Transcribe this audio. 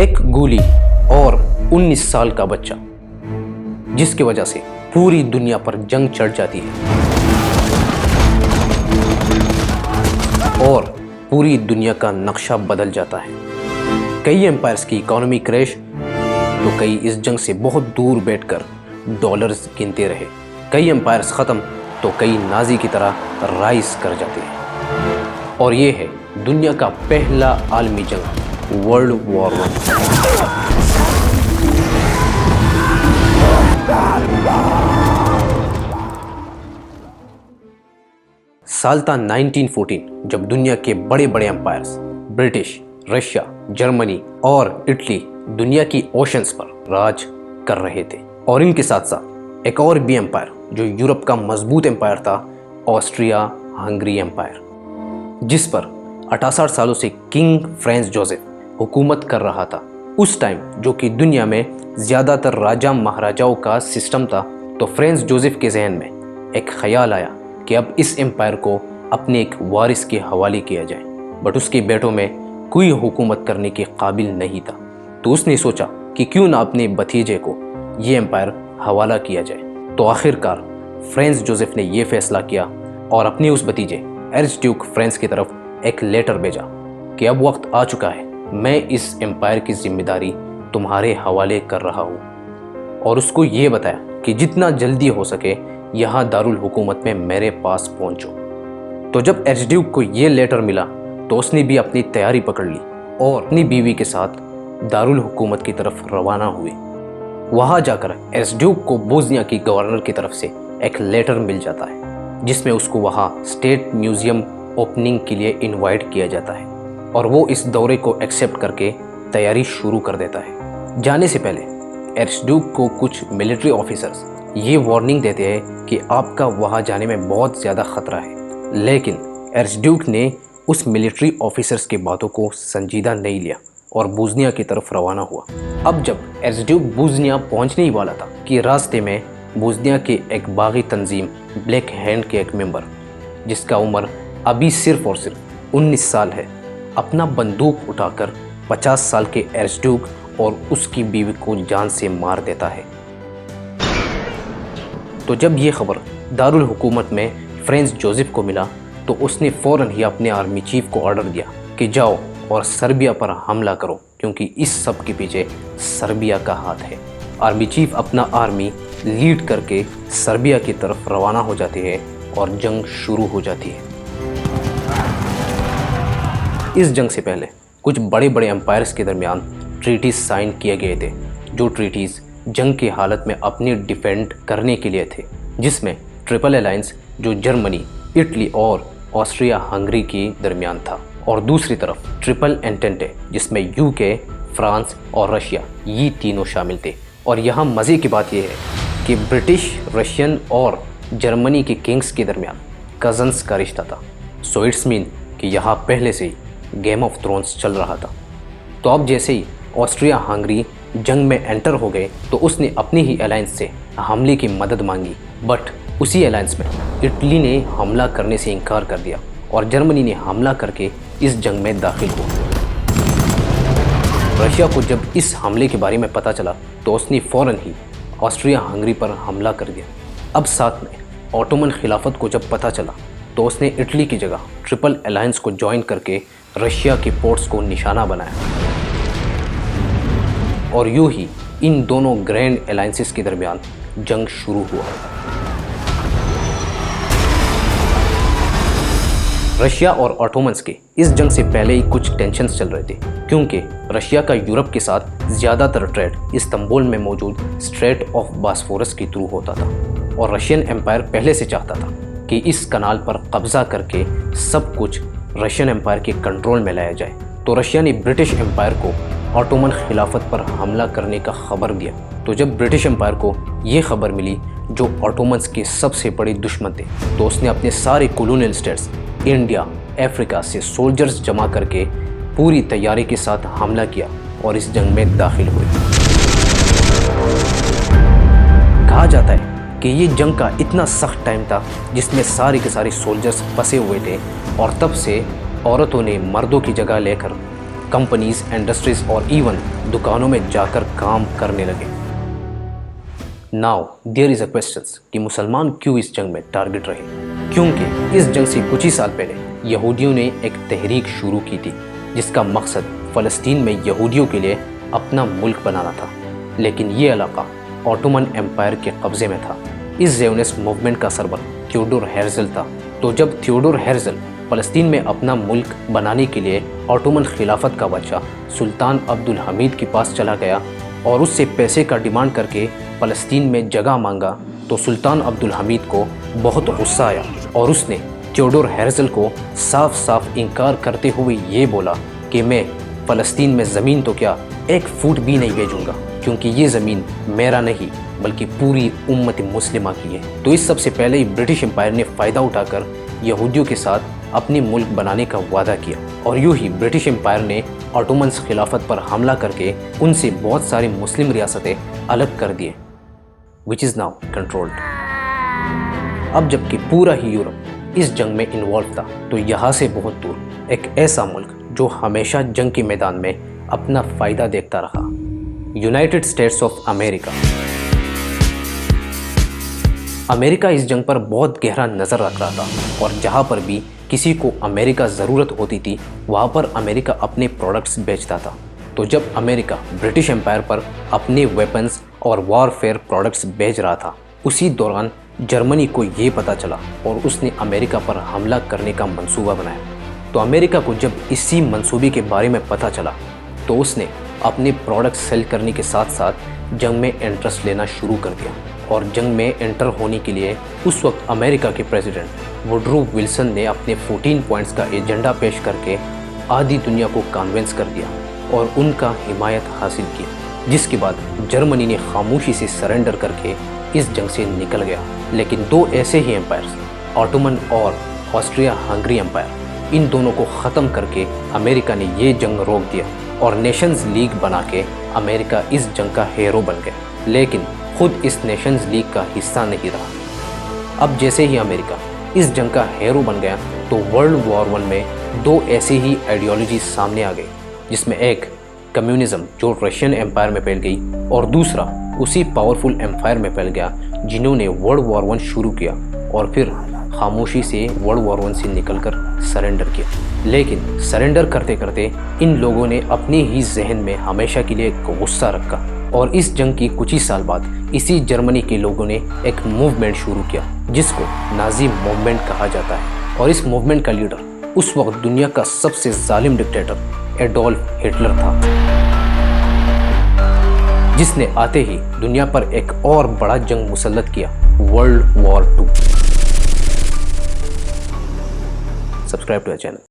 एक गोली और 19 साल का बच्चा, जिसकी वजह से पूरी दुनिया पर जंग चढ़ जाती है और पूरी दुनिया का नक्शा बदल जाता है। कई एम्पायर्स की इकोनॉमी क्रैश, तो कई इस जंग से बहुत दूर बैठकर डॉलर्स गिनते रहे। कई एम्पायर्स ख़त्म तो कई नाजी की तरह राइज कर जाते हैं। और ये है दुनिया का पहला आलमी जंग, वर्ल्ड वॉर 1। साल था 1914, जब दुनिया के बड़े बड़े एम्पायर्स ब्रिटिश, रशिया, जर्मनी और इटली दुनिया की ओशंस पर राज कर रहे थे। और इनके साथ साथ एक और भी एम्पायर जो यूरोप का मजबूत एम्पायर था, ऑस्ट्रिया हंगरी एम्पायर, जिस पर 68 सालों से किंग फ्रांस जोसेफ हुकूमत कर रहा था। उस टाइम जो कि दुनिया में ज़्यादातर राजा महाराजाओं का सिस्टम था, तो फ्रांस जोसेफ के जहन में एक ख्याल आया कि अब इस एम्पायर को अपने एक वारिस के हवाले किया जाए। बट उसके बेटों में कोई हुकूमत करने के काबिल नहीं था, तो उसने सोचा कि क्यों ना अपने भतीजे को ये एम्पायर हवाला किया जाए। तो आखिरकार फ्रांस जोसेफ ने यह फैसला किया और अपने उस भतीजे आर्च ड्यूक फ्रांस की तरफ एक लेटर भेजा कि अब वक्त आ चुका है, मैं इस एम्पायर की जिम्मेदारी तुम्हारे हवाले कर रहा हूँ। और उसको ये बताया कि जितना जल्दी हो सके यहाँ दारुल हुकूमत में मेरे पास पहुँचो। तो जब आर्च ड्यूक को ये लेटर मिला तो उसने भी अपनी तैयारी पकड़ ली और अपनी बीवी के साथ दारुल हुकूमत की तरफ रवाना हुए। वहाँ जाकर आर्च ड्यूक को बोस्निया की गवर्नर की तरफ से एक लेटर मिल जाता है, जिसमें उसको वहाँ स्टेट म्यूजियम ओपनिंग के लिए इनवाइट किया जाता है और वो इस दौरे को एक्सेप्ट करके तैयारी शुरू कर देता है। जाने से पहले आर्च ड्यूक को कुछ मिलिट्री ऑफिसर्स ये वार्निंग देते हैं कि आपका वहाँ जाने में बहुत ज़्यादा खतरा है, लेकिन आर्च ड्यूक ने उस मिलिट्री ऑफिसर्स की बातों को संजीदा नहीं लिया और बोस्निया की तरफ रवाना हुआ। अब जब आर्च ड्यूक बोस्निया पहुंचने ही वाला था कि रास्ते में बोस्निया के एक बागी तंजीम ब्लैक हैंड के एक मेंबर, जिसका उम्र अभी सिर्फ और सिर्फ 19 साल है, अपना बंदूक उठाकर 50 साल के आर्च ड्यूक और उसकी बीवी को जान से मार देता है। तो जब ये खबर दारुल हुकूमत में फ्रांस जोसेफ को मिला तो उसने फ़ौरन ही अपने आर्मी चीफ को ऑर्डर दिया कि जाओ और सर्बिया पर हमला करो, क्योंकि इस सब के पीछे सर्बिया का हाथ है। आर्मी चीफ अपना आर्मी लीड करके सर्बिया की तरफ रवाना हो जाते हैं और जंग शुरू हो जाती है। इस जंग से पहले कुछ बड़े बड़े एम्पायर्स के दरमियान ट्रीटीज साइन किए गए थे, जो ट्रीटीज जंग की हालत में अपनी डिफेंड करने के लिए थे, जिसमें ट्रिपल अलायंस जो जर्मनी, इटली और ऑस्ट्रिया हंगरी के दरमियान था, और दूसरी तरफ ट्रिपल एंटेंटे जिसमें यूके, फ्रांस और रशिया ये तीनों शामिल थे। और यहाँ मज़े की बात यह है कि ब्रिटिश, रशियन और जर्मनी के किंग्स के दरमियान कज़न्स का रिश्ता था। सो इट्स मीन कि यहाँ पहले से ही गेम ऑफ थ्रोन्स चल रहा था। तो अब जैसे ही ऑस्ट्रिया हंगरी जंग में एंटर हो गए तो उसने अपनी ही अलायंस से हमले की मदद मांगी, बट उसी अलायंस में इटली ने हमला करने से इनकार कर दिया और जर्मनी ने हमला करके इस जंग में दाखिल हो गया। रशिया को जब इस हमले के बारे में पता चला तो उसने फ़ौरन ही ऑस्ट्रिया हंगरी पर हमला कर दिया। अब साथ में ऑटोमन खिलाफत को जब पता चला तो उसने इटली की जगह ट्रिपल अलायंस को ज्वाइन करके रशिया के पोर्ट्स को निशाना बनाया और यूं ही इन दोनों ग्रैंड अलायंसेस के दरमियान जंग शुरू हुआ। रशिया और ऑटोमन्स के इस जंग से पहले ही कुछ टेंशन्स चल रहे थे, क्योंकि रशिया का यूरोप के साथ ज़्यादातर ट्रेड इस्तांबुल में मौजूद स्ट्रेट ऑफ बॉस्फोरस के थ्रू होता था और रशियन एम्पायर पहले से चाहता था कि इस कनाल पर कब्जा करके सब कुछ रशियन एम्पायर के कंट्रोल में लाया जाए। तो रशिया ने ब्रिटिश एम्पायर को ऑटोमन खिलाफत पर हमला करने का खबर दिया। तो जब ब्रिटिश एम्पायर को ये खबर मिली, जो ऑटोमन्स के सबसे बड़े दुश्मन थे, तो उसने अपने सारे कॉलोनियल स्टेट्स इंडिया, अफ्रीका से सोल्जर्स जमा करके पूरी तैयारी के साथ हमला किया और इस जंग में दाखिल हुए। कहा जाता है कि ये जंग का इतना सख्त टाइम था जिसमें सारे के सारे सोल्जर्स फंसे हुए थे और तब से औरतों ने मर्दों की जगह लेकर कंपनीज, इंडस्ट्रीज और इवन दुकानों में जाकर काम करने लगे। Now there is a question कि मुसलमान क्यों इस जंग में टारगेट रहे? क्योंकि इस जंग से कुछ ही साल पहले यहूदियों ने एक तहरीक शुरू की थी जिसका मकसद फ़लस्तीन में यहूदियों के लिए अपना मुल्क बनाना था। लेकिन ये इलाका ऑटोमन एम्पायर के कब्ज़े में था। इस ज़ियोनिस्ट मूवमेंट का सरबराह थियोडोर हेrzl था। तो जब थियोडोर हेrzl फ़लस्तीन में अपना मुल्क बनाने के लिए ऑटोमन खिलाफत का बादशाह सुल्तान अब्दुल हमीद के पास चला गया और उससे पैसे का डिमांड करके फ़लस्तीन में जगह मांगा, तो सुल्तान अब्दुल हमीद को बहुत गुस्सा आया और उसने थियोडोर हेrzl को साफ साफ इनकार करते हुए ये बोला कि मैं फ़लस्तीन में ज़मीन तो क्या 1 फुट भी नहीं भेजूंगा, क्योंकि ये ज़मीन मेरा नहीं बल्कि पूरी उम्मत मुस्लिमा की है। तो इस सबसे पहले ही ब्रिटिश एम्पायर ने फ़ायदा उठाकर यहूदियों के साथ अपने मुल्क बनाने का वादा किया और यूँ ही ब्रिटिश एम्पायर ने ऑटोमन्स खिलाफत पर हमला करके उनसे बहुत सारी मुस्लिम रियासतें अलग कर दिए, विच इज़ नाउ कंट्रोल्ड। अब जबकि पूरा ही यूरोप इस जंग में इन्वॉल्व था, तो यहाँ से बहुत दूर एक ऐसा मुल्क जो हमेशा जंग के मैदान में अपना फ़ायदा देखता रहा, United states of America. America इस जंग पर बहुत गहरा नज़र रख रहा था और जहाँ पर भी किसी को अमेरिका ज़रूरत होती थी वहाँ पर अमेरिका अपने प्रोडक्ट्स बेचता था। तो जब अमेरिका ब्रिटिश एम्पायर पर अपने वेपन्स और वॉरफेयर प्रोडक्ट्स बेच रहा था, उसी दौरान जर्मनी को ये पता चला और उसने अमेरिका पर हमला करने का मंसूबा बनाया। तो अमेरिका को जब इसी मंसूबे के बारे में पता चला तो उसने अपने प्रोडक्ट सेल करने के साथ साथ जंग में इंटरेस्ट लेना शुरू कर दिया। और जंग में एंटर होने के लिए उस वक्त अमेरिका के प्रेसिडेंट वुडरो विल्सन ने अपने 14 पॉइंट्स का एजेंडा पेश करके आधी दुनिया को कन्विंस कर दिया और उनका हिमायत हासिल की, जिसके बाद जर्मनी ने खामोशी से सरेंडर करके इस जंग से निकल गया। लेकिन 2 ऐसे ही एम्पायर्स, ऑटोमन और ऑस्ट्रिया हंगरी एम्पायर, इन दोनों को ख़त्म करके अमेरिका ने ये जंग रोक दिया और नेशंस लीग बना के अमेरिका इस जंग का हीरो बन गया, लेकिन खुद इस नेशंस लीग का हिस्सा नहीं रहा। अब जैसे ही अमेरिका इस जंग का हीरो बन गया तो वर्ल्ड वॉर 1 में 2 ऐसे ही आइडियोलॉजी सामने आ गई, जिसमें एक कम्युनिज्म जो रशियन एम्पायर में फैल गई और दूसरा उसी पावरफुल एम्पायर में फैल गया जिन्होंने वर्ल्ड वॉर 1 शुरू किया और फिर खामोशी से वर्ल्ड वॉर 1 से निकलकर सरेंडर किया। लेकिन सरेंडर करते करते इन लोगों ने अपने ही जहन में हमेशा के लिए एक गुस्सा रखा और इस जंग की कुछ ही साल बाद इसी जर्मनी के लोगों ने एक मूवमेंट शुरू किया जिसको नाजी मूवमेंट कहा जाता है। और इस मूवमेंट का लीडर उस वक्त दुनिया का सबसे जालिम डिक्टेटर एडोल्फ हिटलर था, जिसने आते ही दुनिया पर एक और बड़ा जंग मुसल्लत किया, world war 2। Subscribe to our channel.